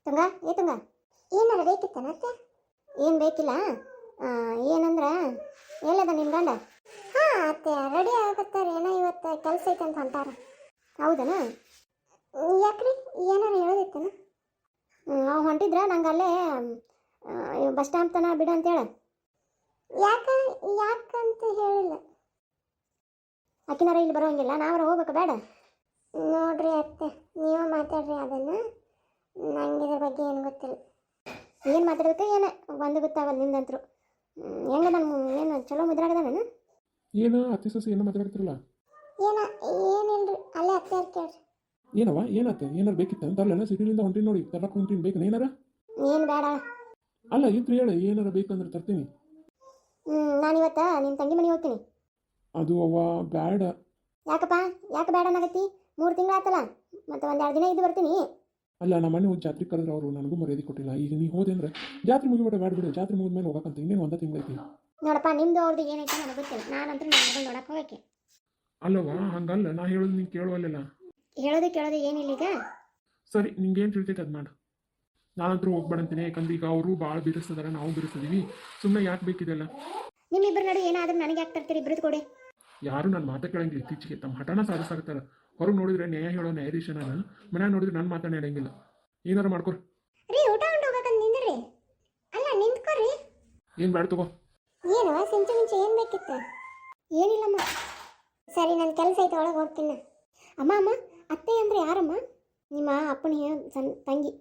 ತುಂಗ ತುಂಗ ಏನಾರ ಬೇಕಿತ್ತನತ್ತೆ? ಏನು ಬೇಕಿಲ್ಲ. ಏನಂದ್ರೆ ಎಲ್ಲದ ನಿಮ್ಮ ಗಂಡ? ಹಾಂ ಅತ್ತೆ ರೆಡಿ ಆಗತ್ತಾರೆ, ಏನೋ ಇವತ್ತು ಕೆಲಸ ಐತೆ ಅಂತ ಹೊಂಟಾರ. ಹೌದನ? ಯಾಕ್ರಿ ಏನಾರ ಹೇಳೋದಿತ್ತನ? ಅವು ಹೊಂಟಿದ್ರ ನಂಗೆ ಅಲ್ಲೇ ಬಸ್ ಸ್ಟಾಂಪ್ ತನ ಬಿಡು ಅಂತೇಳಿ. ಯಾಕಂತ ಹೇಳಿಲ್ಲ. ಅಕ್ಕಿನಾರ ಇಲ್ಲಿ ಬರೋಂಗಿಲ್ಲ, ನಾವ್ರ ಹೋಗ್ಬೇಕು ಬೇಡ? ನೋಡ್ರಿ ಅತ್ತೆ ನೀವು ಮಾತಾಡ್ರಿ ಅದನ್ನು, ನಂಗೆ ಇದ್ರ ಬಗ್ಗೆ ಏನು ಗೊತ್ತಿಲ್ಲ. ಏನು ಮಾತಾಡ್ಬೇಕು ಏನು ಒಂದು ಗೊತ್ತಾಗಲ್ಲ ನಿಂದಂತರು. ಹೆಂಗ ನಾನು ಏನು ಚಲೋ ಮುದ್ರಾಗದ ನಾನು? ಏನು ಅತ್ತೆ ಸೊಸೆ ಏನೋ ಮಾತಾಡ್ತಿರಲ್ಲ? ಏನಿಲ್ರಿ, ಅಲ್ಲೇ ಅತ್ತೆ ಕೇಳ್ರಿ. ಏನವ ಏನಾತ? ಏನಾರು ಬೇಕಿತ್ತ ಅಂತ? ಅಲ್ಲ ಸಿಟಿಲಿಂದ ಹೊಂಟೀನಿ ನೋಡಿ, ತರಕ್ಕೆ ಹೊಂಟೀನಿ, ಬೇಕು ಏನಾರ? ಏನು ಬೇಡ. ಅಲ್ಲ ಇದ್ರೆ ಹೇಳ, ಏನಾರ ಬೇಕಂದ್ರೆ ತರ್ತೀನಿ. ನಾನು ಇವತ್ತ ನಿಮ್ಮ ತಂಗಿ ಮನೆಗೆ ಹೋಗ್ತೀನಿ. ಅದು ಅವ್ವ ಬೇಡ. ಯಾಕಪ್ಪ ಯಾಕೆ ಬೇಡ ಅನ್ನಕತ್ತಿ? 3 ತಿಂಗಳು ಆತಲ್ಲ, ಮತ್ತೆ ಒಂದು 2 ದಿನ ಇದ್ದು ಬರ್ತೀನಿ. ಅಲ್ಲ ನಮ್ಮ ಮನೆ ಹೋಗಿ ಜಾತ್ರೆ ಕರೆದ್ರೆ ಅವರು ನನಗೂ ಮರ್ಯಾದೆ ಕೊಟ್ಟಿಲ್ಲ. ಈಗ ನೀ ಹೋದೆ ಅಂದ್ರೆ ಜಾತ್ರೆ ಮುಗಿಬಿಡ ಬೇಡ ಬಿಡು, ಜಾತ್ರೆ ಮುಗಿದ್ಮೇಲೆ ಹೋಗಕ್ಕಂತ ಇನ್ನೇನು 1 ತಿಂಗಳು ಐತಿ. ನೋಡಪ್ಪ ನಿಮ್ದು ಅವ್ರದ್ದು ಏನೈತೆ ನನಗೆ ಗೊತ್ತಿಲ್ಲ, ನಾನಂತೂ ನನ್ನ ಮಗಳು ನೋಡಕ್ಕೆ ಹೋಗಕ್ಕೆ. ಅಲ್ಲವಾ ಹಂಗಲ್ಲ, ನಾ ಹೇಳೋದು ನೀನು ಕೇಳುವಲ್ಲ. ಹೇಳೋದು ಏನಿಲ್ಲ ಈಗ. ಸರಿ ನಿಂಗೇನು ತಿಳ್ತೈತೆ ಅದು ಮಾಡು, ನಾನಂತರೂ ಹೋಗ್ಬೇಡಂತೀನಿ. ಯಾಕಂದ್ರೆ ಈಗ ಅವರು ಭಾಳ ಬಿಡಿಸ್ತಿದಾರೆ, ನಾವು ಬಿಡಿಸ್ತಿದೀವಿ, ಸುಮ್ಮನೆ ಯಾಕೆ ಬೇಕಿದೆಲ್ಲ? ನಿಮ್ಮಿಬ್ಬರು ನಡು ಏನಾದ್ರೂ ನನಗೆ ಯಾಕೆ ತರ್ತೀರಿ? ಇಬ್ಬರದ್ದು ಕೊಡಿ. ಯಾರು ನನ್ನ ಮಾತಾ ಕೇಳಂಗಿಲ್ಲ, ಇತ್ತೀಚೆಗೆ ತಮ್ಮ ಹಠನ ಸಾಧಿಸಾಕತ್ತಾರ. ಹೊರಗೆ ನೋಡಿದ್ರೆ ನ್ಯಾಯ ಹೇಳೋ ನ್ಯಾಯಾಧೀಶ ನಾನು, ಮನ್ಯಾಗ ನೋಡಿದ್ರೆ ನನ್ನ ಮಾತಾಡ ಹೇಳಂಗಿಲ್ಲ. ಏನಾರು ಮಾಡ್ಕೊರಿ ರೀ, ಊಟ ಉಂಡು ಹೋಗಕ್ಕಂತ ನಿಂದ್ರಿ. ಅಲ್ಲ ನಿಂತ್ಕೊರಿ. ಏನು ಬೇಡ ತಗೋ. ಏನು ಮುಂಚೆ ಏನು ಬೇಕಿತ್ತು? ಏನಿಲ್ಲಮ್ಮ. ಸರಿ ನನ್ನ ಕೆಲಸ ಐತೆ, ಒಳಗೆ ಹೋಗ್ತೀನಿ. ಅಮ್ಮ ಅತ್ತೆ ಅಂದರೆ ಯಾರಮ್ಮ? ನಿಮ್ಮ ಅಪ್ಪನ ತಂಗಿ.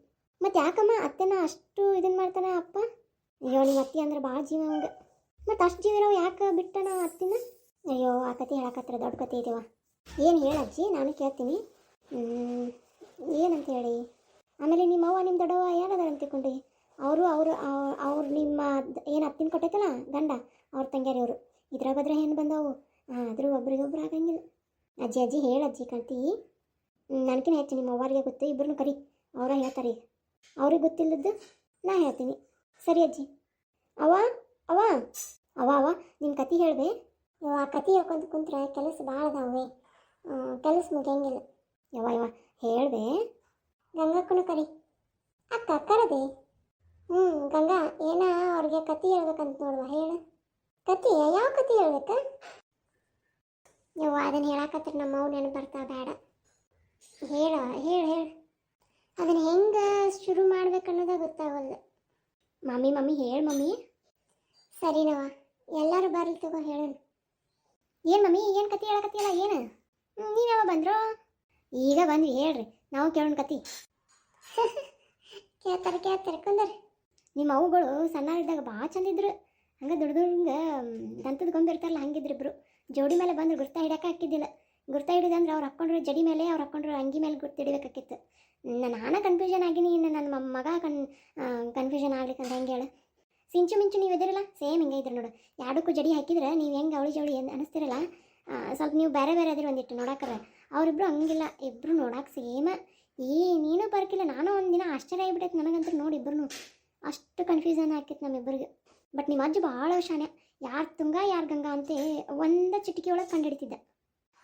ಮತ್ತು ಯಾಕಮ್ಮ ಅತ್ತೆನ ಅಷ್ಟು ಇದನ್ನು ಮಾಡ್ತಾನೆ ಅಪ್ಪ? ಅಯ್ಯೋ ನಿಮ್ಮ ಅತ್ತೆ ಅಂದ್ರೆ ಭಾಳ ಜೀವ ಹಂಗೆ. ಮತ್ತು ಅಷ್ಟು ಜೀವ ಇರೋ ಯಾಕೆ ಬಿಟ್ಟನ ಅತ್ತಿನ? ಅಯ್ಯೋ ಆ ಕತೆ ಹೇಳಕತ್ರ ದೊಡ್ಡ ಕತೆ ಇದೆಯವ. ಏನು ಹೇಳಜ್ಜಿ, ನಾನು ಕೇಳ್ತೀನಿ. ಏನಂತ ಹೇಳಿ? ಆಮೇಲೆ ನಿಮ್ಮ ಅವ್ವ ನಿಮ್ಮ ದೊಡ್ಡವ್ವ ಯಾರದಾರ ಅಂತ ತಿಳ್ಕೊಂಡು ಅವ್ರು ನಿಮ್ಮ ಏನು ಅತ್ತಿನ ಕೊಟ್ಟೈತಲ್ಲ ಗಂಡ, ಅವ್ರ ತಂಗ್ಯಾರಿ ಅವರು ಇದ್ರಾಗ ಬದ್ರೆ ಏನು ಬಂದವು. ಆದರೂ ಒಬ್ರಿಗೊಬ್ರು ಆಗಂಗಿಲ್ಲ. ಅಜ್ಜಿ ಹೇಳಜ್ಜಿ ಕಂತಿ. ನನಗಿನ ಹೆಚ್ಚು ನಿಮ್ಮ ಅವ್ವರಿಗೆ ಗೊತ್ತು, ಇಬ್ಬರನ್ನು ಕರಿ, ಅವರ ಹೇಳ್ತಾರೆ. ಈಗ ಅವ್ರಿಗೆ ಗೊತ್ತಿಲ್ಲದ್ದು ನಾ ಹೇಳ್ತೀನಿ. ಸರಿ ಅಜ್ಜಿ. ಅವ್ವ ಅವ್ವ ಅವ್ವ ಅವ್ವ ನಿಮ್ಮ ಕತೆ ಹೇಳಿದೆ. ಆ ಕತೆ ಹೇಳ್ಕೊಂತ ಕುಂತ್ರೆ ಕೆಲಸ ಭಾಳ ಅದಾವೆ, ಕೆಲಸ ಮುಗಿಯಂಗಿಲ್ಲ. ಯವ್ವ ಹೇಳಿದೆ. ಗಂಗಕ್ಕನು ಕರಿ. ಅಕ್ಕ ಕರದೆ. ಗಂಗಾ ಏನ ಅವ್ರಿಗೆ ಕತೆ ಹೇಳ್ಬೇಕಂತ ನೋಡುವ, ಹೇಳು. ಕತೆ ಯಾವ ಕತೆ ಹೇಳ್ಬೇಕ? ಯವ್ವ ಅದನ್ನು ಹೇಳಕತ್ರ ನಮ್ಮ ಅವು ನೆನಪು ಬರ್ತಾ ಬೇಡ. ಹೇಳು ಅದನ್ನು ಹೆಂಗೆ ಶುರು ಮಾಡ್ಬೇಕನ್ನೋದ ಗೊತ್ತಾಗಲ್ಲ. ಮಮ್ಮಿ ಹೇಳು ಮಮ್ಮಿ. ಸರಿನವ, ಎಲ್ಲರೂ ಬರ್ಲಿ ತಗೋ ಹೇಳೋಣ. ಏನು ಮಮ್ಮಿ ಏನು ಕತೆ ಹೇಳಕತ್ತಿಯಲ್ಲ? ಏನು ನೀನವ ಬಂದ್ರು? ಈಗ ಬಂದ್ವಿ, ಹೇಳ್ರಿ ನಾವು ಕೇಳೋಣ ಕತೆ. ಕೇಳ್ತಾರೆ ಕುಂದರಿ. ನಿಮ್ಮ ಅವುಗಳು ಸಣ್ಣರಿದ್ದಾಗ ಭಾಳ ಚಂದಿದ್ರು. ಹಂಗೆ ದೊಡ್ಡದಂಗೆ ದಂತದ ಗೊಂಬಿರ್ತಾರಲ್ಲ ಹಂಗಿದ್ರು ಇಬ್ಬರು. ಜೋಡಿ ಮೇಲೆ ಬಂದು ಗುರ್ತಾ ಹಿಡ್ಯಕ್ಕೆ ಹಾಕಿದ್ದಿಲ್ಲ. ಗುರ್ತಾ ಹಿಡಿದಂದ್ರೆ ಅವ್ರು ಹಾಕ್ಕೊಂಡ್ರು ಜಡಿ ಮೇಲೆ, ಅವ್ರು ಹಾಕ್ಕೊಂಡ್ರು ಅಂಗಿ ಮೇಲೆ ಗುರ್ತು ಹಿಡಿಬೇಕಾಕಿತ್ತು. ನಾನು ಕನ್ಫ್ಯೂಷನ್ ಆಗಿನಿ, ಇನ್ನು ನನ್ನ ಮಗ ಕನ್ಫ್ಯೂಷನ್ ಆಗ್ಲಿಕ್ಕಂತ ಹೆಂಗೆ ಹೇಳು? ಮಿಂಚು ನೀವು ಇದಿರಲ್ಲ ಸೇಮ್ ಹಿಂಗೆ ಇದ್ರು ನೋಡು. ಎರಡಕ್ಕೂ ಜಡಿ ಹಾಕಿದ್ರೆ ನೀವು ಹೆಂಗೆ ಅವಳಿ ಜವಳಿ ಅನ್ನಿಸ್ತಿರಲ್ಲ, ಸ್ವಲ್ಪ ನೀವು ಬೇರೆ ಅದಿರಿ ಒಂದಿಟ್ಟು ನೋಡಕ್ಕಾರ. ಅವರಿಬ್ರು ಹಂಗಿಲ್ಲ, ಇಬ್ಬರು ನೋಡಕ್ಕೆ ಸೇಮ. ನೀನು ಬರ್ಕಿಲ್ಲ. ನಾನು ಒಂದಿನ ಆಶ್ಚರ್ಯ ಆಗಿಬಿಟ್ಟೈತೆ ನನಗಂತೂ ನೋಡಿ, ಇಬ್ಬರು ಅಷ್ಟು ಕನ್ಫ್ಯೂಷನ್ ಆಕಿತ್ತು ನಮ್ಮಿಬ್ಬರಿಗೆ. ಬಟ್ ನಿಮ್ಮ ಅಜ್ಜಿ ಭಾಳ ಶಾಣೆ, ಯಾರು ತುಂಗ ಯಾರು ಗಂಗಾ ಅಂತೆ ಒಂದು ಚಿಟಿಕೆ ಒಳಗೆ ಕಂಡುಹಿಡಿತಿದ್ದ.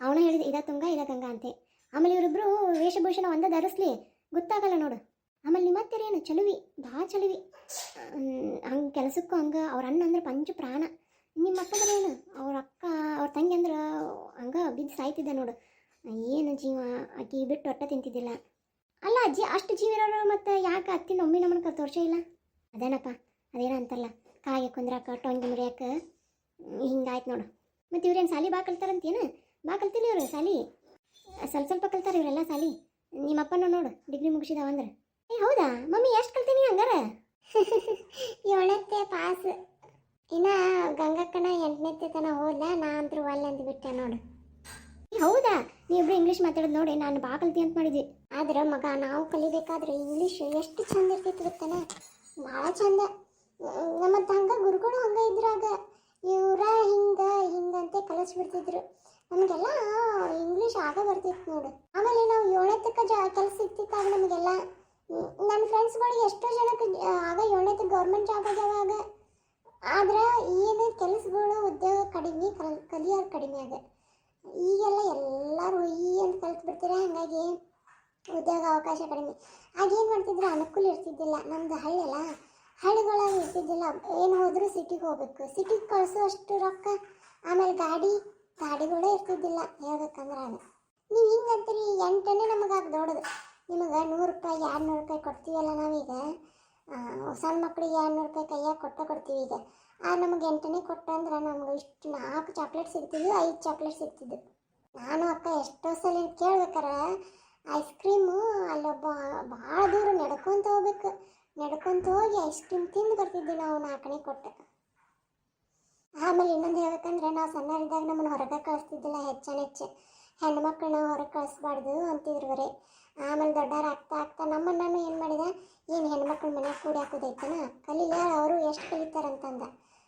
ಅವನ ಹೇಳಿದ ಇದ ತುಂಗ ಇದ ಗಂಗಾ ಅಂತೆ. ಆಮೇಲೆ ಇವರಿಬ್ಬರು ವೇಷಭೂಷಣ ಒಂದ ಧರಿಸ್ಲಿ ಗೊತ್ತಾಗಲ್ಲ ನೋಡು. ಆಮೇಲೆ ನಿಮ್ಮ ಅತ್ತೆರೇನು ಚಲುವಿ, ಭಾಳ ಚಲುವಿ. ಹಂಗೆ ಕೆಲಸಕ್ಕೂ ಹಂಗೆ. ಅವ್ರ ಅಣ್ಣ ಅಂದ್ರೆ ಪಂಚ ಪ್ರಾಣ. ನಿಮ್ಮ ಅಕ್ಕದ್ರೇನು ಅವ್ರ ಅಕ್ಕ ಅವ್ರ ತಂಗಿ ಅಂದ್ರೆ ಹಂಗೆ ಬಿದ್ದು ಸಾಯ್ತಿದ್ದ ನೋಡು. ಏನು ಜೀವ, ಆಕಿ ಬಿಟ್ಟು ಹೊಟ್ಟೆ ತಿಂತಿದ್ದಿಲ್ಲ. ಅಲ್ಲ ಅಜ್ಜಿ ಅಷ್ಟು ಜೀವ ಇರೋರು ಮತ್ತು ಯಾಕೆ ಅತ್ತಿನ ಒಮ್ಮೆ ನಮ್ಮನ್ನ ತೋರ್ಸೇ ಇಲ್ಲ? ಅದೇನಪ್ಪ ಅದೇನ ಅಂತಲ್ಲ, ಕಾಯಿ ಕುಂದ್ರಾಕ ಟೊಂಗಿ ಮುರಿಯಾಕ ಹಿಂಗಾಯ್ತು ನೋಡು. ಮತ್ತು ಇವ್ರೇನು ಸಾಲಿ ಬಾ ಕಲ್ತಾರಂತೇನು? ಬಾ ಕಲ್ತಿಲ್ಲ ಇವರು ಸಾಲಿ, ಸ್ವಲ್ಪ ಕಲ್ತಾರೆ ಇವರೆಲ್ಲ ಸಾಲಿ. ನಿಮ್ಮಪ್ಪನ ನೋಡು ಡಿಗ್ರಿ ಮುಗಿಸಿದಾವ ಅಂದ್ರೆ. ಹೌದಾ ಮಮ್ಮಿ, ಎಷ್ಟು ಕಲ್ತೀನಿ ಹಂಗಾರ? 7ನೇ ಪಾಸ್. ಇನ್ನು ಗಂಗಕ್ಕನ 8ನೇ ತನ ಹೋದ, ನಾ ಅಂತೂ ಒಲ್ಲೆ ಅಂತ ಬಿಟ್ಟೆ ನೋಡು. ಹೌದಾ, ನೀವಿಬ್ರು ಇಂಗ್ಲೀಷ್ ಮಾತಾಡೋದು ನೋಡಿ ನಾನು ಬಾ ಕಲ್ತಿ ಅಂತ ಮಾಡಿದ್ವಿ. ಆದ್ರೆ ಮಗ ನಾವು ಕಲಿಬೇಕಾದ್ರೆ ಇಂಗ್ಲೀಷ್ ಎಷ್ಟು ಚಂದ ಇರ್ತೈತಿ ಗೊತ್ತಾನೆ, ಭಾಳ ಚಂದ. ನಮ್ಮದು ಹಂಗೆ ಗುರುಗಳು ಹಂಗೆ ಇದ್ರಾಗ ಇವರ ಹಿಂಗಂತೆ ಕಲಿಸ್ಬಿಡ್ತಿದ್ರು ನಮಗೆಲ್ಲ. ಇಂಗ್ಲೀಷ್ ಆಗ ಬರ್ತಿತ್ತು ನೋಡು. ಆಮೇಲೆ ನಾವು 7ನೇ ತನಕ ಕೆಲಸ ಸಿಗ್ತಿತ್ತಾಗ ನಮಗೆಲ್ಲ. ನನ್ನ ಫ್ರೆಂಡ್ಸ್ಗಳಿಗೆ ಎಷ್ಟೋ ಜನಕ್ಕೆ ಆಗ 7ನೇ ತನಕ ಗೌರ್ಮೆಂಟ್ ಜಾಬ್ ಆಗ್ಯಾವಾಗ. ಆದ್ರೆ ಏನು ಕೆಲಸಗಳು ಉದ್ಯೋಗ ಕಡಿಮೆ, ಕಲಿಯೋರು ಕಡಿಮೆ ಆಗ. ಈಗೆಲ್ಲ ಎಲ್ಲರೂ ಅಂತ ಕಲ್ತು ಬಿಡ್ತಾರೆ. ಹಾಗಾಗಿ ಉದ್ಯೋಗ ಅವಕಾಶ ಕಡಿಮೆ. ಆಗೇನು ಮಾಡ್ತಿದ್ರು, ಅನುಕೂಲ ಇರ್ತಿದ್ದಿಲ್ಲ. ನಮ್ದು ಹಳ್ಳಿ ಅಲ್ಲ, ಹಳ್ಳಿಗಳಾಗಿ ಇರ್ತಿದ್ದಿಲ್ಲ. ಏನು ಹೋದರೂ ಸಿಟಿಗೆ ಹೋಗ್ಬೇಕು, ಸಿಟಿಗೆ ಕಳಿಸೋ ಅಷ್ಟು ರೊಕ್ಕ. ಆಮೇಲೆ ಗಾಡಿಗಳೇ ಇರ್ತಿದ್ದಿಲ್ಲ ಹೇಳ್ಬೇಕಂದ್ರೆ. ಅದು ನೀವು ಹಿಂಗಂತೀರಿ, ಎಂಟನೇ ನಮಗೆ ಅದು ದೊಡ್ಡದು. ನಿಮಗೆ 100 ರೂಪಾಯಿ 200 ರೂಪಾಯಿ ಕೊಡ್ತೀವಲ್ಲ ನಾವೀಗ, ಸಣ್ಣ ಮಕ್ಕಳಿಗೆ 200 ರೂಪಾಯಿ ಕೈಯಾಗ ಕೊಡ್ತೀವಿ ಈಗ. ನಮಗೆ 8ನೇ ಕೊಟ್ಟಂದ್ರೆ ನಮ್ಗೆ ಇಷ್ಟು 4 ಚಾಕ್ಲೇಟ್ ಸಿಗ್ತಿದ್ವು, 5 ಚಾಕ್ಲೇಟ್ ಸಿಗ್ತಿದ್ವು. ನಾನು ಅಕ್ಕ ಎಷ್ಟೋ ಸಲ ಕೇಳ್ಬೇಕಾರೆ ಐಸ್ ಕ್ರೀಮು ಅಲ್ಲೊಬ್ಬ ಭಾಳ ದೂರ ನಡ್ಕೊತ ಹೋಗ್ಬೇಕು, ನಡ್ಕೊತ ಹೋಗಿ ಐಸ್ ಕ್ರೀಮ್ ತಿಂದು ಬರ್ತಿದ್ವಿ ನಾವು 4ನೇ ಕೊಟ್ಟು. ಆಮೇಲೆ ಇನ್ನೊಂದು ಹೇಳ್ಬೇಕಂದ್ರೆ, ನಾವು ಸಣ್ಣರಿದ್ದಾಗ ನಮ್ಮನ್ನು ಹೊರಗೆ ಕಳಿಸ್ತಿದ್ದಿಲ್ಲ. ಹೆಚ್ಚು ಹೆಣ್ಮಕ್ಳನ್ನ ಹೊರಗೆ ಕಳಿಸ್ಬಾರ್ದು ಅಂತಿದ್ರು ಬರೀ. ಆಮೇಲೆ ದೊಡ್ಡವ್ರು ಆಗ್ತಾ ನಮ್ಮನ್ನು ಏನು ಮಾಡಿದ, ಏನು ಹೆಣ್ಮಕ್ಳು ಮನೆಗೆ ಕೂಡಿ ಹಾಕೋದೈತನ, ಕಲೀಲ ಅವರು ಎಷ್ಟು ಕಲಿತಾರಂತಂದ.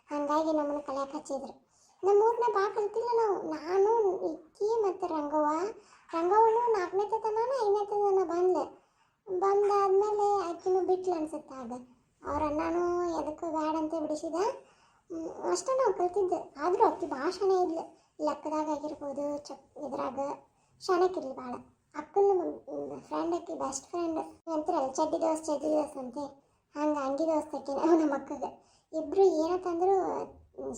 ಹಾಗಾಗಿ ನಮ್ಮನ್ನು ಕಲಿಯಕ್ಕೆ ಹಚ್ಚಿದ್ರು. ನಮ್ಮ ಊರನ್ನ ಭಾಳ ಕಲಿತಿಲ್ಲ ನಾವು. ನಾನು ಇಕ್ಕಿ ಮತ್ತು ರಂಗವ್ವನು 4ನೇ ತನ 5ನೇ ತನ ಬಂದಾದ್ಮೇಲೆ ಆಕಿನೂ ಬಿಟ್ಲು ಅನ್ಸುತ್ತೆ. ಆಗ ಅವ್ರ ಅಣ್ಣನೂ ಎದಕ್ಕೂ ಬ್ಯಾಡ ಅಂತ ಬಿಡಿಸಿದ. ಅಷ್ಟೇ ನಾವು ಕಲ್ತಿದ್ದು. ಆದರೂ ಅಕ್ಕಿ ಭಾಳ ಶಾಣೆ ಇದ್ಲು. ಲೆಕ್ಕದಾಗ ಆಗಿರ್ಬೋದು, ಇದ್ರಾಗ ಶಾಣಕ್ಕಿರ್ಲಿ ಭಾಳ. ಅಕ್ಕನ ಫ್ರೆಂಡ್ ಆಕಿ, ಬೆಸ್ಟ್ ಫ್ರೆಂಡ್ ಅಂತಾರೆ. ಚಡ್ಡಿ ದೋಸ್ತ್ ಅಂತೆ, ಅಂಗಿ ದೋಸ್ತ್ ಆಕಿ ನಮ್ಮ ಅಕ್ಕಗೆ. ಇಬ್ಬರು ಏನಂತಂದ್ರು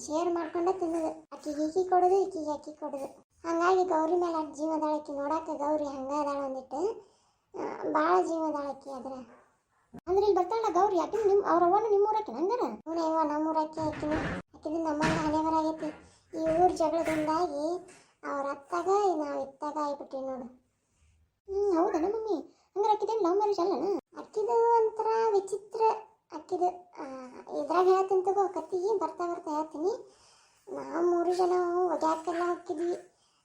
ಶೇರ್ ಮಾಡ್ಕೊಂಡೆ ತಿನ್ನೋದು. ಅಕ್ಕಿ ಕೊಡೋದು, ಅಕ್ಕಿ ಕೊಡೋದು. ಹಾಗಾಗಿ ಗೌರಿ ಮೇಲೆ ಅಷ್ಟು ಜೀವ ಅದಾಳಕ್ಕಿ. ನೋಡಕ್ಕೆ ಗೌರಿ ಹಂಗೆ ಅದಾಳ ಒಂದಿಟ್ಟು, ಭಾಳ ಜೀವ ಅದಾಳಕ್ಕಿ. ಅದ್ರ ಅಂದ್ರೆ ಇಲ್ಲಿ ಬರ್ತಾಳ ಗೌರಿ. ಆಕಿ ಅವ್ರ ಅವ್ವನು ನಿಮ್ಮೂರಕ್ಕೆ ಹಂಗಾರ? ಇವ ನಮ್ಮೂರಕ್ಕೆ. ಆಕಿದು ನಮ್ಮನ್ನ ಹಣೆ ಬರ ಆಗೈತಿ. ಈ ಊರ ಜಗಳದಿಂದಾಗಿ ಅವ್ರ ಅತ್ತಾಗ ನಾವು ಇತ್ತಾಗ ಆಗ್ಬಿಟ್ಟಿ ನೋಡು. ಹೌದನ ಮಮ್ಮಿ? ಹಂಗಾರೆ ಅಕ್ಕಿದೇನು ಲವ್ ಮ್ಯಾರೇಜ್ ಅಲ್ಲನ? ಅಕ್ಕಿದು ಒಂಥರ ವಿಚಿತ್ರ. ಅಕ್ಕಿದು ಇದ್ರಾಗ ಹೇಳ್ತೀನಿ ತಗೋ ಕತ್ತಿ, ಬರ್ತಾ ಹೇಳ್ತೀನಿ. ನಾವು 3 ಜನ ಒಗ್ಯಾಕೆಲ್ಲ ಹೋಗ್ತಿದ್ವಿ.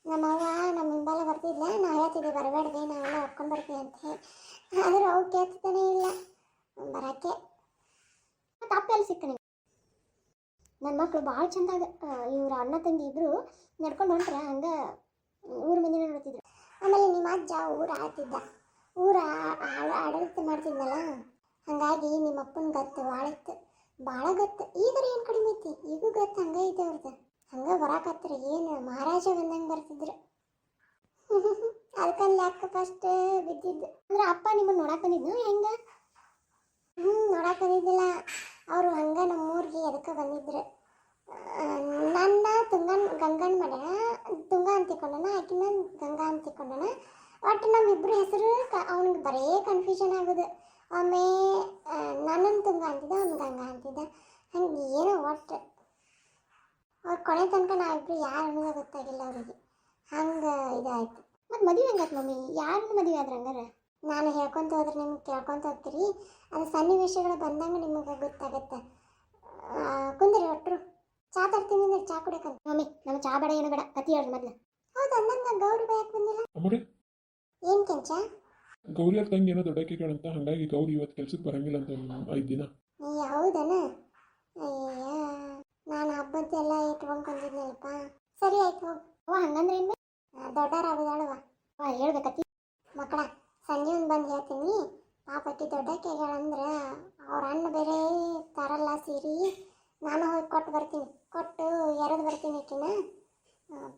ನಮ್ಮವ್ವ ನಮ್ಮ ಹಿಂಬಾಲ ಬರ್ತಿದ್ಲ, ನಾವು ಹೇಳ್ತಿದ್ವಿ ಬರಬೇಡ್ದೆ, ನಾವೆಲ್ಲ ಹೊಡ್ಕೊಂಡು ಬರ್ತೀವಿ ಅಂತ ಹೇಳಿ. ಆದ್ರೆ ಅವು ಕೇಳ್ತಾನೆ ಇಲ್ಲ ಬರೋಕ್ಕೆ. ಮತ್ತು ಅಪ್ಪ ಎಲ್ಲಿ ಸಿಕ್ಕ ನಿಮ್ಗೆ? ನನ್ನ ಮಕ್ಕಳು ಭಾಳ ಚಂದಾಗ ಇವ್ರ ಅಣ್ಣ ತಂಗಿ ಇಬ್ಬರು ನಡ್ಕೊಂಡು ಹೊಂಟ್ರೆ ಹಂಗೆ ಊರು ಮಂದಿನ ನೋಡ್ತಿದ್ರು. ಆಮೇಲೆ ನಿಮ್ಮ ಅಜ್ಜ ಊರು ಆಳ್ತಿದ್ದ, ಆಡಳಿತ ಮಾಡ್ತಿದ್ನಲ್ಲ. ಹಾಗಾಗಿ ನಿಮ್ಮ ಅಪ್ಪನ ಗತ್ತು ಭಾಳ ಗತ್ತು. ಈಗಾರ ಏನು ಕಡಿಮೆ ಐತಿ, ಈಗೂ ಗತ್ತು ಹಂಗೆ ಐತೆ ಅವ್ರದ್ದು. ಹಂಗೆ ಬರಾಕತ್ರಿ ಏನು ಮಹಾರಾಜ ಬಂದಂಗೆ ಬರ್ತಿದ್ರು. ಅದಕ್ಕಲ್ಲಿ ಅಕ್ಕ ಫಸ್ಟ್ ಬಿದ್ದಿದ್ದು. ಅಂದ್ರೆ ಅಪ್ಪ ನಿಮ್ಮನ್ನು ನೋಡಕ್ಕೆ ಬಂದಿದ್ನು ಹೆಂಗೆ? ನೋಡಕ್ಕೆ ಬಂದಿದ್ದಿಲ್ಲ ಅವರು. ಹಂಗೆ ನಮ್ಮೂರಿಗೆ ಎದಕ್ಕೆ ಬಂದಿದ್ರು. ನನ್ನ ಗಂಗನ ಮನೆ ತುಂಗ ಅಂತಿಕೊಂಡನ, ಆಕಿನ ಗಂಗಾ ಅಂತಿಕೊಂಡನ. ಒಟ್ಟು ನಮ್ಮಿಬ್ಬರು ಹೆಸರು ಅವ್ನಿಗೆ ಬರೇ ಕನ್ಫ್ಯೂಷನ್ ಆಗೋದು. ಒಮ್ಮೆ ನನ್ನನ್ನು ತುಂಗ ಅಂತಿದ್ದ, ಅವ್ನು ಗಂಗಾ ಅಂತಿದ್ದ. ಹಂಗೆ ಏನೋ ಒಟ್ಟು ಅವ್ರು ಕೊನೆ ತನಕ ನಾವಿಬ್ಬರು ಯಾರು ಅನ್ನೋದು ಗೊತ್ತಾಗಿಲ್ಲ ಅವ್ರಿಗೆ. ಹಂಗೆ ಇದಾಯ್ತು. ಮತ್ತು ಮದುವೆ ಹೆಂಗಾಯ್ತು ಮಮ್ಮಿ? ಯಾರನ್ನು ಮದುವೆ ಆದ್ರೆ ಹಂಗಾರೆ? ನಾನು ಹೇಳ್ಕೊತ ಹೋದ್ರೆ ನಿಮ್ಗೆ ಕೇಳ್ಕೊತ ಹೋಗ್ತೀರಿ. ಅದು ಸನ್ನಿವೇಶಗಳು ಬಂದಂಗೆ ನಿಮಗೆ ಗೊತ್ತಾಗತ್ತೆ. ಕುಂದ್ರಿ ಒಟ್ಟರು ಚಾ ತರ್ತೀನಿ ಅಂದ್ರೆ ಚಾ ಕುಡಿಯಕಂತ. ಮಮ್ಮಿ ನಮ್ಮ ಚಾ ಬೇಡ ಏನು ಬೇಡ, ಕತಿ ಹೇಳ್ರಿ ಮೊದಲು. ಹೌದು ಅಂದಂಗ ಗೌರಿ ಬಯಕ್ಕೆ ಬಂದಿಲ್ಲ. ಏನು ಕೆಂಚ? ಗೌರಿ ಅವ್ರ ತಂಗಿ ಏನೋ ದೊಡ್ಡಕ್ಕೆ ಕೇಳಂತ, ಹಾಗಾಗಿ ಗೌರಿ ಇವತ್ತು ಕೆಲ್ಸಕ್ಕೆ ಬರಂಗಿಲ್ಲ ಅಂತ 5 ದಿನ. ಹೌದನ? ಅಯ್ಯ, ನಾನು ಹಬ್ಬದ್ದೆಲ್ಲ ಇಟ್ಕೊಂಡು ಬಂದಿದ್ನಲ್ಪ. ಸರಿ ಆಯ್ತು ಹೋಗಿ. ಹಂಗಂದ್ರೆ ಏನು ದೊಡ್ಡರಾಗುದಾಳವ ಹೇಳ್ಬೇಕತ್ತಿ. ಮಕ್ಕಳ ಸಂಜೆ ಒಂದು ಬಂದು ಹೇಳ್ತೀನಿ. ಪಾಪಕ್ಕಿ ದೊಡ್ಡಕ್ಕೆ ಹೇಳಂದ್ರೆ ಅವ್ರ ಅಣ್ಣ ಬೇರೆ ತರಲ್ಲ ಸೀರೆ. ನಾನು ಹೋಗಿ ಕೊಟ್ಟು ಬರ್ತೀನಿ, ಕೊಟ್ಟು ಎರೆದು ಬರ್ತೀನಿ ಆಕಿನ.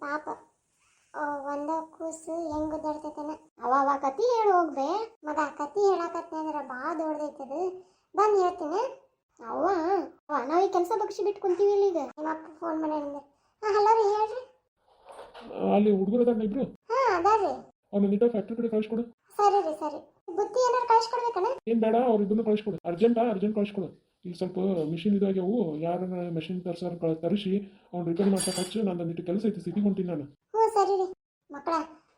ಪಾಪ ಒಂದ ಕೂಸು ಹೆಂಗೆ ಗುದ್ದಾಡ್ತೈತನ. ಅವ ಕತಿ ಹೇಳಿ ಹೋಗ್ಬೇ ಮಗ. ಕತಿ ಹೇಳಕತ್ತಿ ಅಂದ್ರೆ ಭಾಳ ದೊಡ್ಡದೈತದು. ಬಂದು ಹೇಳ್ತೀನಿ. ಅವ್ವ ನಾವು ಈ ಕೆಲಸ ಬಗ್ಸಿ ಬಿಟ್ಟು ಕುಂತೀವಿ ಇಲ್ಲಿ. ಈಗ ನಿಮ್ಮ ಅಪ್ಪ ಫೋನ್ ಮಾಡ್ಯಾರ. ಹಲೋ ರೀ, ಹೇಳ್ರಿ. ಅಲ್ಲಿ ಹುಡುಗರು ಅದಾರ ಇಬ್ರು. ಅದಾರ್ರಿ. ಅವ್ನ ಫ್ಯಾಕ್ಟ್ರಿ ಕಡೆ ಕಳಿಸ್ಕೊಡು. ಸರಿ ರೀ, ಸರಿ. ಬುತ್ತಿ ಏನಾರು ಕಳಿಸ್ಕೊಡ್ಬೇಕಣ್ಣ? ಏನು ಬೇಡ, ಅವ್ರಿಬ್ಬರನ್ನು ಕಳಿಸ್ಕೊಡು. ಅರ್ಜೆಂಟ್ ಕಳಿಸ್ಕೊಡು. ಈಗ ಸ್ವಲ್ಪ ಮಿಷಿನ್ ಇದಾಗ್ಯಾವು, ಯಾರನ್ನ ಮೆಷಿನ್ ತರಿಸಿ ಅವ್ನು ರಿಪೇರಿ ಮಾಡ್ಸಕ್ಕೆ ಹಚ್ಚು. ನಂದೊಂದಿಟ್ಟು ಕೆಲಸ ಐತಿ, ಸಿಟಿಗೆ ಹೊಂಟೀನಿ ನಾನು. ಸರಿ ರೀ ಮಕ್ಕಳ.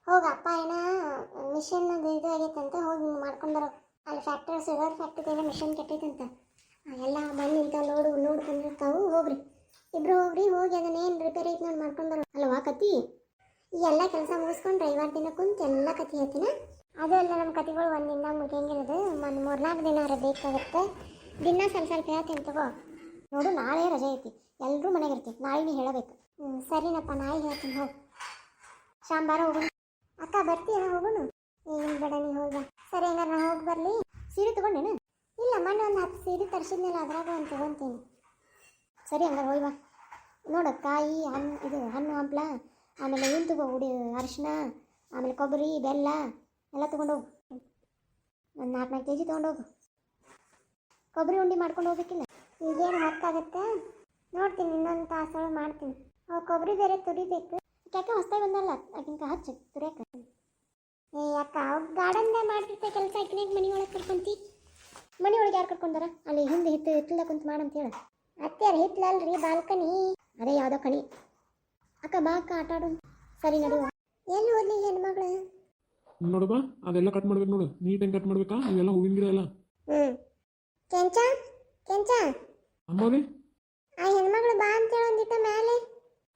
ಹೋಗಿ ಅಪ್ಪ ಏನೋ ಮಿಷಿನ್ ಇದು ಆಗೈತಂತ, ಹೋಗಿ ಮಾಡ್ಕೊಂಡು ಬರೋ. ಅಲ್ಲಿ ಶುಗರ್ ಫ್ಯಾಕ್ಟ್ರಿಗೆ ಮಿಷಿನ್ ಕೆಟ್ಟೈತಂತ. ಎಲ್ಲ ಬಂದು ನಿಂತ ಲೋಡು ಬಂದಿರ್ತಾವು. ಹೋಗ್ರಿ ಇಬ್ರು, ಹೋಗಿ ಅದನ್ನೇನು ರಿಪೇರಿ ಐತೆ ನಾನು ಮಾಡ್ಕೊಂಡು ಬರೋ. ಅಲ್ವಾ ಕತಿ? ಈ ಎಲ್ಲ ಕೆಲಸ ಮುಗಿಸ್ಕೊಂಡು ರವಿವಾರ ದಿನ ಕುಂತು ಎಲ್ಲ ಕತಿ ಹೇಳ್ತೀನಿ. ಅದು ಅಲ್ಲ, ನಮ್ಮ ಕತಿಗಳು ಒಂದಿನ ಮುಗಿಯಂಗಿರೋದು. 3-4 ದಿನ ಬೇಕಾಗುತ್ತೆ. ದಿನ ಸ್ವಲ್ಪ ಹೇಳ್ತೀನಿ ತಗೋ. ನೋಡು, ನಾಳೆ ರಜೆ ಐತಿ, ಎಲ್ಲರೂ ಮನೆಗೆ ಇರ್ತೀವಿ. ನಾಳೆ ನೀ ಹೇಳಬೇಕು. ಸರಿನಪ್ಪ, ನಾಳೆ ಹೇಳ್ತೀನಿ. ಹೋಗಿ ಶಾಂಬಾರ ಹೋಗೋಣ. ಅಕ್ಕ ಬರ್ತೀಯ? ಹೋಗೋಣ. ಏನು ಬೇಡ, ನೀ ಹೋಗ. ಸರಿ, ಹಂಗಾರೆ ನಾನು ಹೋಗಿ ಬರಲಿ. ಸೀರೆ ತೊಗೊಂಡೇನು? ಇಲ್ಲ, ಮೊನ್ನೆ ಒಂದು 10 ಸೀರೆ ತರಿಸಿದ್ನಲ್ಲ, ಅದ್ರಾಗ ಒಂದು ತೊಗೊತೀನಿ. ಸರಿ, ಹಂಗಾರೆ ಹೋಯ್ವಾ. ನೋಡು, ಕಾಯಿ, ಹಣ್ಣು ಹಂಪ್ಲ, ಆಮೇಲೆ ಏನು ತಗೋ, ಅರಿಶಿನ, ಆಮೇಲೆ ಕೊಬ್ಬರಿ, ಬೆಲ್ಲ ಎಲ್ಲ ತೊಗೊಂಡೋಗು. ಒಂದು 4 ಕೆ ಜಿ ತೊಗೊಂಡೋಗು. ಕೊಬ್ಬರಿ ಉಂಡೆ ಮಾಡ್ಕೊಂಡು ಹೋಗ್ಬೇಕಿಲ್ಲ. ಈಗೇನು ಹೊತ್ತಾಗತ್ತೆ ನೋಡ್ತೀನಿ, ಇನ್ನೊಂದು ತಾಸೊಳಗೆ ಮಾಡ್ತೀನಿ. ಕೊಬ್ಬರಿ ಬೇರೆ ತುರಿಬೇಕು. ಯಾಕೆ ಹೊಸ್ತಾಗಿ ಬಂದಲ್ಲ ಆಕಿಂಕ ಹಚ್ಚು ತುರಿಯಕ್ಕ. ಏ ಅಕ್ಕ ಅವ್ರು ಗಾರ್ಡನ್ದಾಗ ಮಾಡ್ತಿರ್ತೆ ಕೆಲಸ, ಆಕಿನಾಗ ಮನೆ ಒಳಗೆ ಕರ್ಕೊಂತಿ. ಮನೆ ಒಳಗೆ ಯಾರು ಕರ್ಕೊಂಡಾರ? ಅಲ್ಲಿ ಹಿಂದೆ ಹಿತ್ತಲ್ದಾಗ ಕುಂತು ಮಾಡಂತ ಹೇಳ. ಅತ್ಯಾರ ಹಿತ್ತಲಲ್ರಿ ಬಾಲ್ಕನಿ, ಅದೇ ಯಾವುದೋ ಕಣಿ. ಅಕ್ಕ ಬಾ ಅಕ್ಕ ಆಟಾಡು. ಸರಿ ನಡೆಯುವ. ಎಲ್ಲಿ ಹೋದ್ಲಿ ಹೆಣ್ಮಗಳು? ನೋಡಪ್ಪ ಅದೆಲ್ಲ ಕಟ್ ಮಾಡ್ಬೇಕು ನೋಡು, ನೀಟಾಗಿ ಕಟ್ ಮಾಡ್ಬೇಕಾ ಇವೆಲ್ಲ ಹೂವಿನ ಗಿಡ ಎಲ್ಲ. ಕೆಂಚ ಕೆಂಚ ಅಮ್ಮವ್ರಿ ಆ ಹೆಣ್ಮಗಳು ಬಾ ಅಂತ ಹೇಳಿ ಒಂದಿಟ್ಟ ಮೇಲೆ.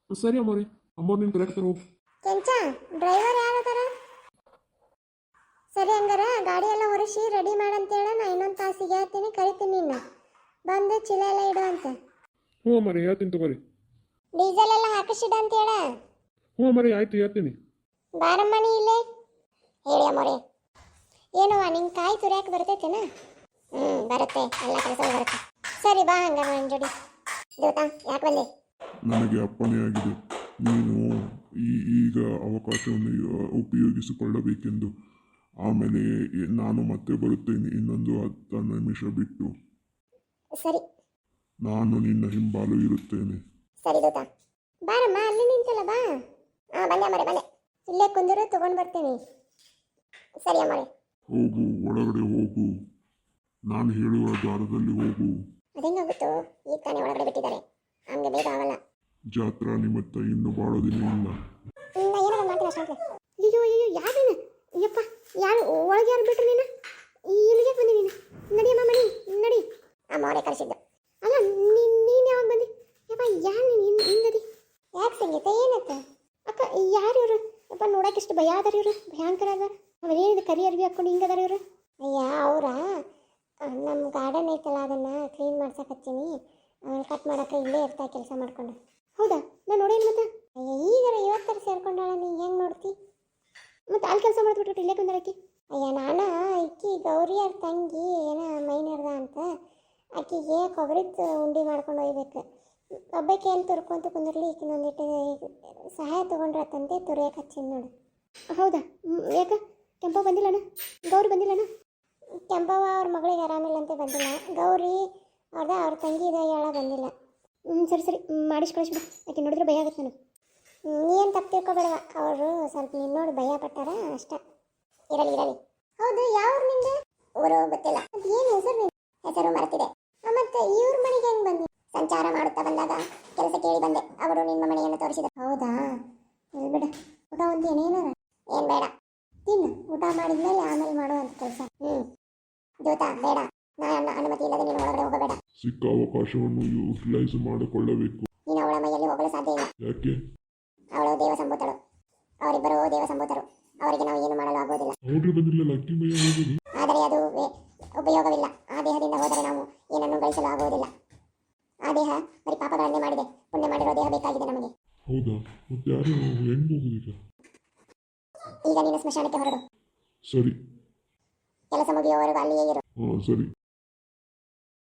ಸರಿ ಅಮ್ಮವ್ರಿ, ಅಮ್ಮವ್ರು ನಿನ್ ಕರೆಕ್ಟ್ ಹೋಗು. ಕೆಂಚ ಡ್ರೈವರ್ ಯಾರು ಅದಾರ? ಸರಿ ಹಂಗಾರ ಗಾಡಿ ಎಲ್ಲ ಹೊರಿಸಿ ರೆಡಿ ಮಾಡಂತೇಳ. ನಾ ಇನ್ನೊಂದು ತಾಸಿಗೆ ಹೇಳ್ತೀನಿ, ಕರಿತೀನಿ ನಿನ್ನ ಬಂದು ಚೀಲ ಎಲ್ಲ ಇಡು ಅಂತ. ಹ್ಞೂ ಅಮ್ಮರಿ ಹೇಳ್ತೀನಿ ತಗೋರಿ. ಡೀಸೆಲ್ ಎಲ್ಲ ಹಾಕಿಸಿಡ ಅಂತ ಹೇಳ. ಹ್ಞೂ ಅಮ್ಮರಿ ಆಯ್ತು ಹೇಳ್ತೀನಿ. ಬಾರಮ್ಮನಿ ಇಲ್ಲೇ ಹೇಳಿ ಅಮ್ಮೋರೆ. ಏನವ್ವ ನಿಂಗೆ ಕಾಯಿ ತುರಿಯಾಕೆ ಬರ್ತೈತೇನ? ಬರುತ್ತೆ, ಎಲ್ಲ ಕೆಲಸ ಬರುತ್ತೆ. ಸರಿ ಬಾ ಹಂಗಾರ ನನ್ನ ಜೋಡಿ. ದೇವತಾ ಯಾಕೆ ಬಂದೆ? ನನಗೆ ಅಪ್ಪಣೆಯಾಗಿದೆ, ನೀನು ಈಗ ಅವಕಾಶವನ್ನು ಉಪಯೋಗಿಸಿಕೊಳ್ಳಬೇಕೆಂದು. ಆಮೇಲೆ ನಾನು ಮತ್ತೆ ಬರುತ್ತೇನೆ ಇನ್ನೊಂದು 10 ನಿಮಿಷ ಬಿಟ್ಟು. ಸರಿ ನಾನು ನಿನ್ನ ಹಿಂಬಾಲು ಇರುತ್ತೇನೆ. ಸರಿ ದೋತಾ ಬಾರಮ್ಮ, ಅಲ್ಲಿ ನಿಂತಲ್ಲ ಬಾ. ಬಂದೆ ಅಮ್ಮರೆ ಬಂದೆ. ಇಲ್ಲೇ ಕುಂದಿರು, ತಗೊಂಡು ಬರ್ತೀನಿ. ಸರಿ ಅಮ್ಮರೆ. ಹೋಗು, ಒಳಗಡೆ ಹೋಗು. ನಾನು ಹೇಳುವ ದ್ವಾರದಲ್ಲಿ ಹೋಗು. ಅದೇನಾಗುತ್ತೋ, ಈಗ ತಾನೇ ಒಳಗಡೆ ಬಿಟ್ಟಿದ್ದಾರೆ, ಹಂಗೆ ಬೇಗ ಆಗಲ್ಲ. ಜಾತ್ರಾ ನಿಮಿತ್ತ ಇನ್ನು ಭಾಳ ದಿನ ಇಲ್ಲ. ಏನಾದ್ರು ಮಾಡ್ತೀನಿ ಅಷ್ಟೇ. ಅಯ್ಯೋ ಅಯ್ಯೋ ಯಾರೇನ? ಅಯ್ಯಪ್ಪ ಯಾರು ಒಳಗೆ ಯಾರು ಬಿಟ್ರು ನೀನು? ಇಲ್ಲಿಗೆ ಬಂದಿ ನೀನು? ನಡಿಯಮ್ಮ ಮಣಿ ನಡಿ. ಅಮ್ಮವರೇ ಕರೆಸಿದ್ದು. ಅಲ್ಲ ನೀನು ಯಾವಾಗ ಬಂದಿ? ಯಪ್ಪ ಯಾರು ನೀನು ಹಿಂಗದಿ? ಯಾಕೆ ಸಂಗೀತ ಏನತ್ತ? ಅಕ್ಕ ಯಾರು ಇವರು? ಯಪ್ಪ ನೋಡಕ್ಕೆ ಇಷ್ಟು ಭಯ ಅದಾರ ಇವರು, ಭಯಂಕರ ಅದ. ಆಮೇಲೆ ಏನಿದೆ ಕರಿ ಅರ್ಬಿ ಹಾಕ್ಕೊಂಡು ಹಿಂಗದಾರ ಇವರು? ಅಯ್ಯ ಅವರ ನಮ್ಮ ಗಾರ್ಡನ್ ಐತಲ್ಲ ಅದನ್ನು ಕ್ಲೀನ್ ಮಾಡ್ಸಕ್ಕೆ ಹಚ್ಚೀನಿ. ಕಟ್ ಮಾಡೋಕೆ ಇಲ್ಲೇ ಇರ್ತಾ ಕೆಲಸ ಮಾಡ್ಕೊಂಡು. ಹೌದಾ? ನಾನು ನೋಡೇನು ಮತ್ತೆ? ಅಯ್ಯ ಈಗಾರ ಇವತ್ತರ ಸೇರ್ಕೊಂಡಾಳ, ನೀ ಹೆಂಗೆ ನೋಡ್ತಿ? ಮತ್ತು ಅಲ್ಲಿ ಕೆಲಸ ಮಾಡ್ಬಿಟ್ಬಿಟ್ಟು ಇಲ್ಲೇ ಕುಂದರಕ್ಕೆ. ಅಯ್ಯ ನಾನು ಇಕ್ಕಿ ಗೌರಿಯರ ತಂಗಿ ಏನೋ ಮೈನರ್ದ ಅಂತ ಆಕಿಗೆ ಕೊಬ್ಬರಿದ್ದು ಉಂಡೆ ಮಾಡ್ಕೊಂಡು ಒಯ್ಬೇಕು. ಒಬ್ಬಕ್ಕೆ ಏನು ತುರ್ಕೊಂತ ಕುಂದಿರ್ಲಿ, ಈಕಿನ ಒಂದಿಟ್ಟು ಸಹಾಯ ತೊಗೊಂಡ್ರತ್ತಂತೆ ತುರಿಯಕ್ಕೆ ಹಚ್ಚಿನ ನೋಡು. ಹೌದಾ? ಯಾಕೆ ಕೆಂಪವ್ ಬಂದಿಲ್ಲಣ್ಣ? ಗೌರಿ ಬಂದಿಲ್ಲಣ್ಣ? ಕೆಂಪವ್ವ ಅವ್ರ ಮಗಳಿಗೆ ಆರಾಮಿಲ್ಲಂತೆ ಬಂದಿಲ್ಲ. ಗೌರಿ ಅವ್ರ ತಂಗಿದ ಹೇಳ ಬಂದಿಲ್ಲ. ಸರಿ ಸರಿ ಮಾಡಿಸಿ ಕಳಿಸ್ಬಿಡು, ಆಕೆ ನೋಡಿದ್ರೆ ಭಯ ಆಗುತ್ತೆ ನನಗೆ. ನೀನು ತಪ್ಪು ತಿಳ್ಕೊಬೇಡವ, ಅವರು ಸ್ವಲ್ಪ ನೀನು ನೋಡಿ ಭಯ ಪಟ್ಟಾರ ಅಷ್ಟೇ. ಇರಲಿ ಇರಲಿ. ಹೌದು ಯಾವ ಊರು ನಿಂದು? ಊರು ಗೊತ್ತಿಲ್ಲ. ಅದು ಏನು ಹೆಸರು? ಹೆಸರು ಮರೆತಿದೆ. ಮತ್ತು ಇವ್ರ ಮನೆಗೆ ಹೆಂಗೆ ಬಂದಿ? ಸಂಚಾರ ಮಾಡುತ್ತಾ ಬಂದಾಗ ಕೆಲಸ ಕೇಳಿ ಬಂದೆ, ಅವರು ನಿಮ್ಮ ಮನೆಯನ್ನು ತೋರಿಸಿದರು. ಹೌದಾ? ಇಲ್ಲಿ ಬಿಡು, ಊಟ ಒಂದು ಏನೇನಾರ ಏನು ಬೇಡ, ತಿನ್ನು. ಊಟ ಮಾಡಿದ್ಮೇಲೆ ಆಮೇಲೆ ಮಾಡುವಂಥ ಕೆಲಸ. ಜ್ಯೋತಾ ಬೇಡ, ನಾನು ಅನುಮತಿ ಇಲ್ಲದೆ ನೀನು ಒಳಗಡೆ ಹೋಗಬೇಡ. ಸಿಕ್ಕ ಅವಕಾಶವನ್ನು ಯುಟಿಲೈಸ್ ಮಾಡಿಕೊಳ್ಳಬೇಕು. ನೀನು ಅವಳ ಮೈಯಲ್ಲಿ ಹೋಗಲು ಸಾಧ್ಯ ಇಲ್ಲ. ಯಾಕೆ? ಅವಳು ದೇವ ಸಂಭೂತಳು, ಅವರಿಬ್ಬರು ದೇವ ಸಂಭೂತರು, ಅವರಿಗೆ ನಾವು ಏನು ಮಾಡಲು ಆಗೋದಿಲ್ಲ. ಅವ್ರಿಗೆ ಬಂದಿರಲಿಲ್ಲ ಅಕ್ಕಿ ಮೈಯ ಹೋಗೋದು. ಆದರೆ ಅದು ಉಪಯೋಗವಿಲ್ಲ. ಆ ದೇಹದಿಂದ ಹೋದರೆ ನಾವು ಏನನ್ನು ಗಳಿಸಲು ಆಗುವುದಿಲ್ಲ. ಆ ದೇಹ ಬರೀ ಪಾಪಗಳನ್ನೇ ಮಾಡಿದೆ, ಪುಣ್ಯ ಮಾಡಿರೋ ದೇಹ ಬೇಕಾಗಿದೆ ನಮಗೆ. ಹೌದಾ? ಮತ್ತೆ ಯಾರು ಹೆಂಗೆ ಹೋಗುದೀಗ? ಈಗ ನೀನು ಸ್ಮಶಾನಕ್ಕೆ ಹೊರಡು. ಸರಿ. ಕೆಲಸ ಮುಗಿಯುವವರೆಗೂ ಅಲ್ಲಿಯೇ ಇರು. ಹಾಂ ಸರಿ.